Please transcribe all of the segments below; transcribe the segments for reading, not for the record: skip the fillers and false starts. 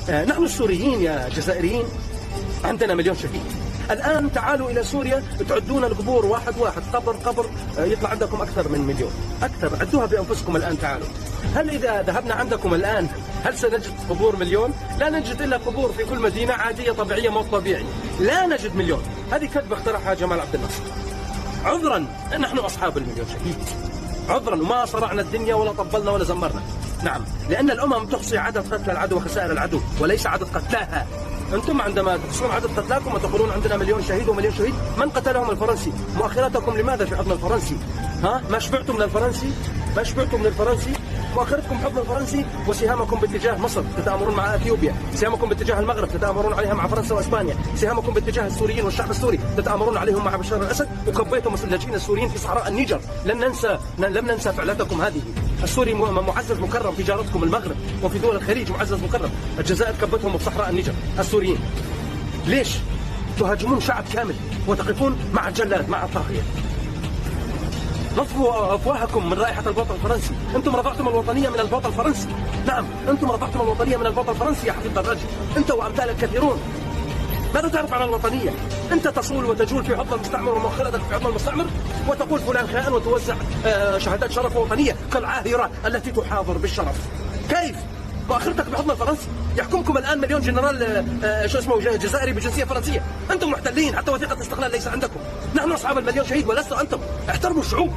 نحن السوريين يا جزائريين عندنا مليون شهيد. الآن تعالوا إلى سوريا تعدون القبور واحد واحد، قبر يطلع عندكم أكثر من مليون، أكثر. عدوها بأنفسكم الآن. تعالوا، هل إذا ذهبنا عندكم الآن هل سنجد قبور مليون؟ لا نجد إلا قبور في كل مدينة عادية طبيعية، موت طبيعي. لا نجد مليون. هذه كذبة اخترعها جمال عبد الناصر. عذرا، نحن أصحاب المليون شهيد، عذرا، وما صرعنا الدنيا ولا طبلنا ولا زمرنا. نعم، لأن الأمم تحصي عدد قتلى العدو وخسائر العدو وليس عدد قتلاها. أنتم عندما تحصون عدد قتلاكم وتقولون عندنا مليون شهيد ومليون شهيد، من قتلهم؟ الفرنسي. مؤخرتكم لماذا في حضن الفرنسي؟ ما شبعتم من الفرنسي؟ ما شبعتم من الفرنسي؟ مؤخرتكم حضن الفرنسي، وسهامكم باتجاه مصر تتآمرون مع اثيوبيا، سهامكم باتجاه المغرب تتآمرون عليها مع فرنسا واسبانيا، سهامكم باتجاه السوريين والشعب السوري تتآمرون عليهم مع بشار الاسد، وكبيتم اللاجئين السوريين في صحراء النيجر. لم ننسى فعلتكم هذه. السوري معزز مكرم في جارتكم المغرب وفي دول الخليج معزز مكرم. الجزائر كبتهم في صحراء النيجر السوريين. ليش تهاجمون شعب كامل وتقفون مع الجلاد مع الطاغية؟ نصفوا أفواهكم من رائحة البوط الفرنسي. أنتم رضعتم الوطنية من البوط الفرنسي. نعم، أنتم رضعتم الوطنية من البوط الفرنسي يا حبيب الرجل، أنت وأمثالك كثيرون. ماذا تعرف عن الوطنية؟ أنت تصول وتجول في حضن المستعمر ومؤخرتك في حضن المستعمر، وتقول فلان خائن وتوزع شهادات شرف وطنية كالعاهرة التي تحاضر بالشرف. كيف؟ مؤخرتك بحضن الفرنسي. يحكمكم الآن مليون جنرال جزائري بجنسية فرنسية. أنتم محتلين، حتى وثيقة الاستقلال ليس عندكم. نحن أصحاب المليون شهيد ولست أنتم. احترموا الشعوب.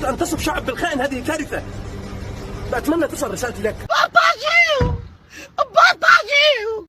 أن تصف شعب بالخائن هذه كارثة. أتمنى تصل رسالتي لك.